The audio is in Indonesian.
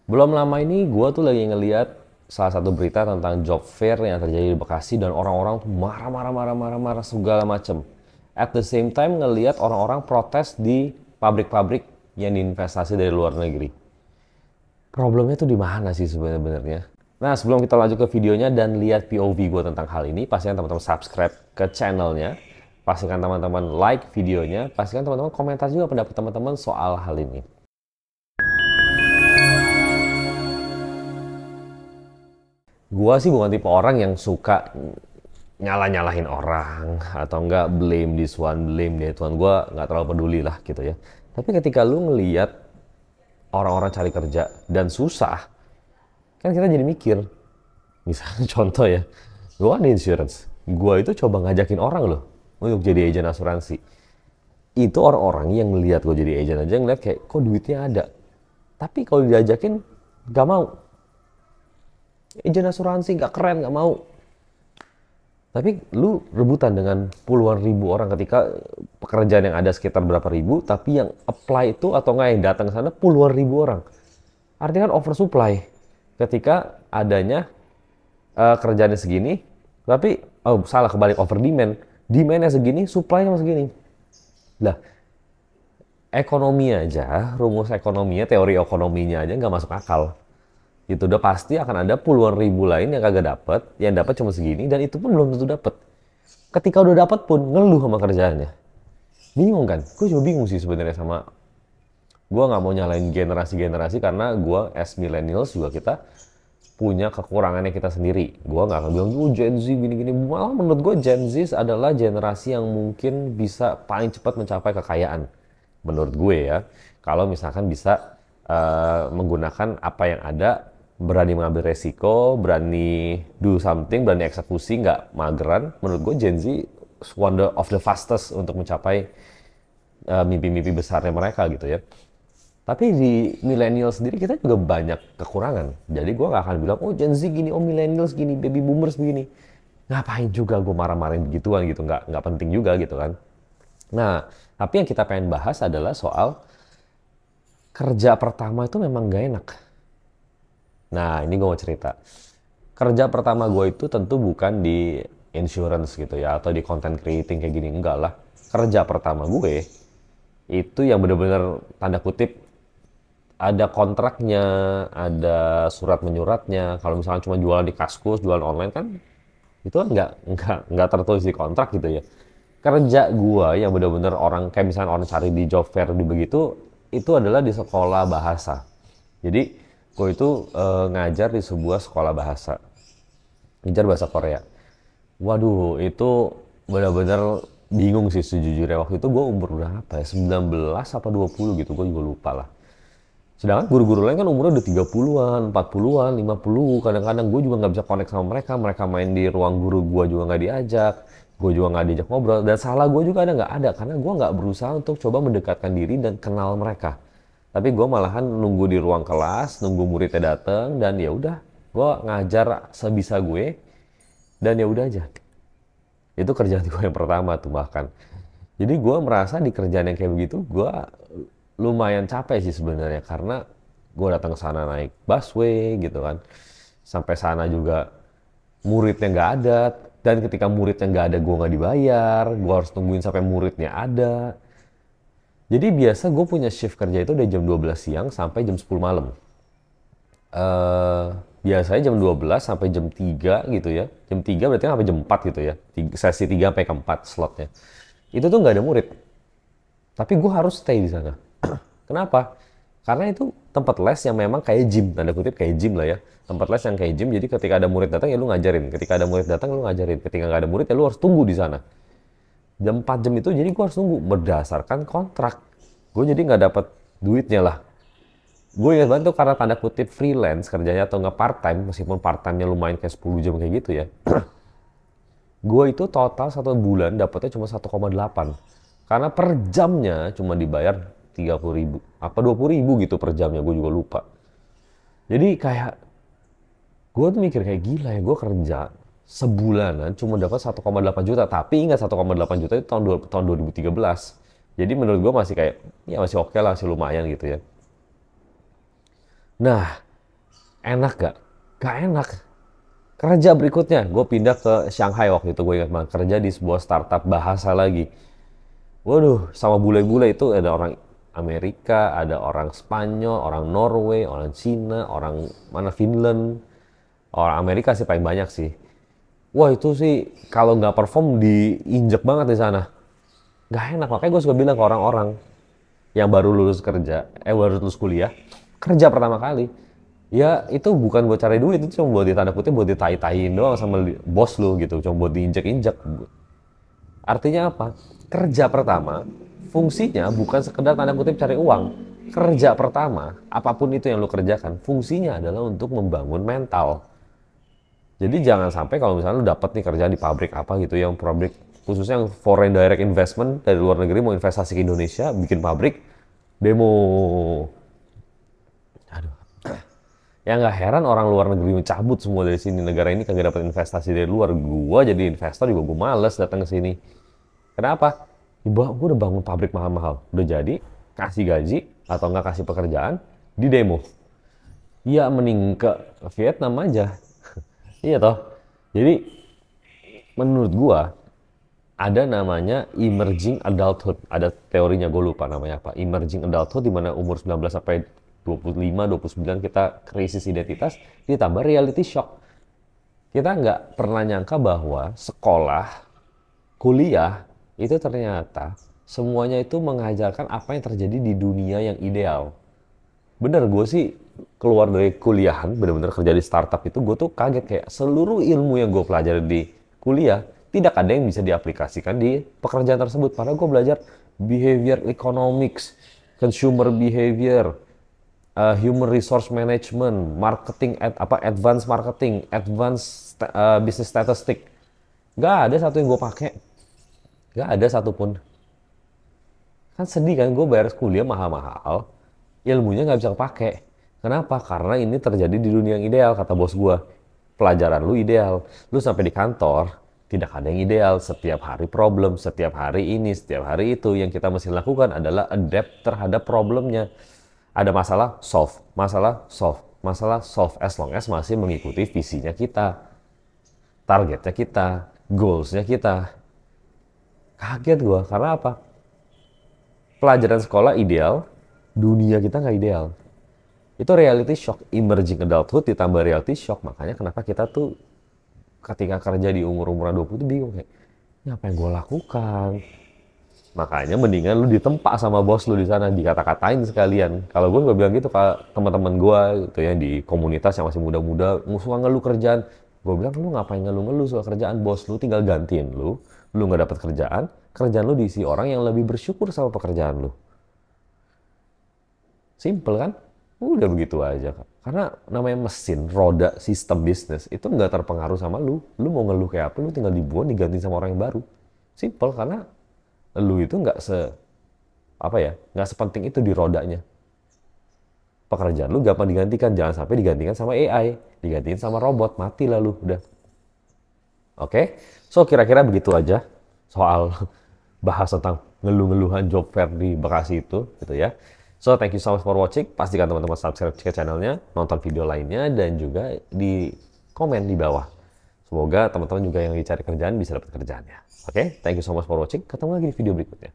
Belum lama ini gue tuh lagi ngeliat salah satu berita tentang job fair yang terjadi di Bekasi dan orang-orang tuh marah segala macem. At the same time ngeliat orang-orang protes di pabrik-pabrik yang diinvestasi dari luar negeri. Problemnya tuh di mana sih sebenarnya? Nah, sebelum kita lanjut ke videonya dan lihat POV gue tentang hal ini, pastikan teman-teman subscribe ke channelnya, pastikan teman-teman like videonya, pastikan teman-teman komentar juga pendapat teman-teman soal hal ini. Gua sih bukan tipe orang yang suka nyalahin orang atau enggak blame this one, blame that one. Gua nggak terlalu peduli lah gitu ya. Tapi ketika lu ngeliat orang-orang cari kerja dan susah, kan kita jadi mikir. Misalnya contoh ya, gua kan di insurance. Gua itu coba ngajakin orang loh untuk jadi agen asuransi. Itu orang-orang yang ngeliat gue jadi agen aja ngeliat kayak kok duitnya ada. Tapi kalau diajakin gak mau. Agen asuransi gak keren, gak mau. Tapi lu rebutan dengan puluhan ribu orang ketika pekerjaan yang ada sekitar berapa ribu, tapi yang apply itu atau nggak yang datang ke sana puluhan ribu orang. Artinya kan oversupply. Ketika adanya kerjaannya segini, tapi salah kebalik over demand. Demandnya segini, supply-nya segini. Lah, ekonomi aja, rumus ekonominya, teori ekonominya aja nggak masuk akal. Itu udah pasti akan ada puluhan ribu lain yang kagak dapet, yang dapat cuma segini, dan itu pun belum tentu dapet. Ketika udah dapet pun ngeluh sama kerjaannya. Bingung kan? Gue juga bingung sih sebenarnya sama. Gue nggak mau nyalain generasi-generasi karena gue as millennials juga kita punya kekurangannya kita sendiri. Gue nggak akan bilang, oh Gen Z gini-gini. Malah menurut gue Gen Z adalah generasi yang mungkin bisa paling cepat mencapai kekayaan. Menurut gue ya. Kalau misalkan bisa menggunakan apa yang ada, berani mengambil resiko, berani do something, berani eksekusi, nggak mageran. Menurut gue Gen Z one of the fastest untuk mencapai mimpi-mimpi besarnya mereka gitu ya. Tapi di milenial sendiri kita juga banyak kekurangan. Jadi gue nggak akan bilang, oh Gen Z gini, oh millennials gini, baby boomers begini. Ngapain juga gue marah-marahin begituan gitu, nggak penting juga gitu kan. Nah, tapi yang kita pengen bahas adalah soal kerja pertama itu memang gak enak. Nah, ini gue mau cerita. Kerja pertama gue itu tentu bukan di insurance gitu ya, atau di content creating kayak gini, enggak lah. Kerja pertama gue itu yang bener-bener tanda kutip ada kontraknya, ada surat menyuratnya. Kalau misalnya cuma jualan di Kaskus, jualan online kan itu kan nggak tertulis di kontrak gitu ya. Kerja gua yang bener-bener orang kayak misalnya orang cari di job fair di begitu itu adalah di sekolah bahasa. Jadi gue itu ngajar di sebuah sekolah bahasa, ngajar bahasa Korea. Waduh, itu benar-benar bingung sih sejujurnya. Waktu itu gue umur berapa ya? 19 apa 20 gitu, gue juga lupa lah. Sedangkan guru-guru lain kan umurnya udah 30-an, 40-an, 50. Kadang-kadang gue juga nggak bisa connect sama mereka. Mereka main di ruang guru gue juga nggak diajak. Gue juga nggak diajak ngobrol. Dan salah gue juga ada nggak ada. Karena gue nggak berusaha untuk coba mendekatkan diri dan kenal mereka. Tapi gue malahan nunggu di ruang kelas, nunggu muridnya datang. Dan ya udah, gue ngajar sebisa gue. Dan ya udah aja. Itu kerjaan gue yang pertama tuh bahkan. Jadi gue merasa di kerjaan yang kayak begitu, gue lumayan capek sih sebenarnya karena gue datang ke sana naik busway gitu kan, sampai sana juga muridnya nggak ada, dan ketika muridnya nggak ada gue nggak dibayar, gue harus tungguin sampai muridnya ada. Jadi biasa gue punya shift kerja itu dari jam 12 siang sampai jam 10 malam. eh Biasanya jam 12 sampai jam 3 gitu ya. Jam 3 berarti kan sampai jam 4 gitu ya. Sesi 3 sampai ke 4 slotnya. Itu tuh nggak ada murid. Tapi gue harus stay di sana. Kenapa? Karena itu tempat les yang memang kayak gym, tanda kutip kayak gym lah ya. Tempat les yang kayak gym, jadi ketika ada murid datang ya lu ngajarin. Ketika ada murid datang lu ngajarin. Ketika nggak ada murid ya lu harus tunggu di sana. Jam 4 jam itu jadi gue harus tunggu berdasarkan kontrak. Gue jadi nggak dapat duitnya lah. Gue ingat banget tuh karena tanda kutip freelance kerjanya atau nggak part time, meskipun part time-nya lumayan kayak 10 jam kayak gitu ya. Gue itu total 1 bulan dapetnya cuma 1,8. Karena per jamnya cuma dibayar 30 ribu. Apa 20 ribu gitu per jamnya, gue juga lupa. Jadi kayak, gue tuh mikir kayak gila ya, gue kerja sebulanan cuma dapat 1,8 juta. Tapi ingat 1,8 juta itu tahun 2013. Jadi menurut gue masih kayak, ya masih oke lah, masih lumayan gitu ya. Nah, Enak gak? Gak enak. Kerja berikutnya, gue pindah ke Shanghai waktu itu, gue ingat banget. Kerja di sebuah startup bahasa lagi. Waduh, sama bule-bule itu ada orang Amerika, ada orang Spanyol, orang Norway, orang Cina, orang mana Finland, orang Amerika sih paling banyak sih. Wah itu sih kalau nggak perform diinjek banget di sana. Nggak enak, makanya gue suka bilang ke orang-orang yang baru lulus kerja, baru lulus kuliah, kerja pertama kali. Ya itu bukan buat cari duit, itu cuma buat ditanda kutip buat ditai-taiin doang sama bos lu gitu, cuma buat diinjek-injek. Artinya apa? Kerja pertama, fungsinya bukan sekedar tanda kutip cari uang. Kerja pertama, apapun itu yang lu kerjakan, fungsinya adalah untuk membangun mental. Jadi jangan sampai kalau misalnya lu dapat nih kerjaan di pabrik apa gitu, yang pabrik khususnya yang foreign direct investment dari luar negeri mau investasi ke Indonesia, bikin pabrik, demo. Aduh. Ya nggak heran orang luar negeri mencabut semua dari sini. Negara ini kagak dapat investasi dari luar. Gua jadi investor juga gua males datang ke sini. Kenapa? Gue udah bangun pabrik mahal-mahal. Udah jadi, kasih gaji, atau nggak kasih pekerjaan, di demo. Ya mending ke Vietnam aja. Iya toh. Jadi, menurut gua, ada namanya emerging adulthood. Ada teorinya, gue lupa namanya apa. Emerging adulthood, di mana umur 19 sampai 25, 29 kita krisis identitas, ditambah reality shock. Kita nggak pernah nyangka bahwa sekolah, kuliah, itu ternyata semuanya itu mengajarkan apa yang terjadi di dunia yang ideal. Bener, gue sih keluar dari kuliahan, bener-bener kerja di startup itu, gue tuh kaget kayak seluruh ilmu yang gue pelajari di kuliah, tidak ada yang bisa diaplikasikan di pekerjaan tersebut. Padahal gue belajar behavior economics, consumer behavior, human resource management, marketing, advanced marketing, advanced business statistic. Gak ada satu yang gue pakai. Gak ada satupun. Kan sedih kan, gue bayar kuliah mahal-mahal, ilmunya nggak bisa kepake. Kenapa? Karena ini terjadi di dunia yang ideal, kata bos gue. Pelajaran lu ideal, lu sampai di kantor, tidak ada yang ideal. Setiap hari problem, setiap hari ini, setiap hari itu. Yang kita mesti lakukan adalah adapt terhadap problemnya. Ada masalah, solve. Masalah, solve. Masalah, solve. As long as masih mengikuti visinya kita. Targetnya kita. Goalsnya kita. Kaget gue, karena apa? Pelajaran sekolah ideal, dunia kita nggak ideal. Itu reality shock, emerging adulthood ditambah reality shock. Makanya kenapa kita tuh ketika kerja di umur-umuran 20 tuh bingung kayak, ini apa yang gue lakukan? Makanya mendingan lu ditempa sama bos lu di sana, dikata-katain sekalian. Kalau gue bilang gitu ke teman-teman gue gitu ya di komunitas yang masih muda-muda, suka ngeluh kerjaan. Gue bilang, lu ngapain ngeluh-ngeluh soal kerjaan? Bos lu tinggal gantiin lu nggak dapat kerjaan lu diisi orang yang lebih bersyukur sama pekerjaan lu. Simple kan? Udah begitu aja, Kak. Karena namanya mesin, roda, sistem bisnis, itu nggak terpengaruh sama lu. Lu mau ngeluh kayak apa, lu tinggal dibuang, diganti sama orang yang baru. Simple, karena lu itu nggak sepenting itu di rodanya. Pekerjaan lu gampang digantikan, jangan sampai digantikan sama AI, digantikan sama robot, mati lah lu, udah. Oke? So, kira-kira begitu aja soal bahas tentang ngeluh-ngeluhan job fair di Bekasi itu, gitu ya. So, thank you so much for watching. Pastikan teman-teman subscribe ke channelnya, nonton video lainnya, dan juga di komen di bawah. Semoga teman-teman juga yang dicari kerjaan bisa dapat kerjaannya. Oke? Thank you so much for watching. Ketemu lagi di video berikutnya.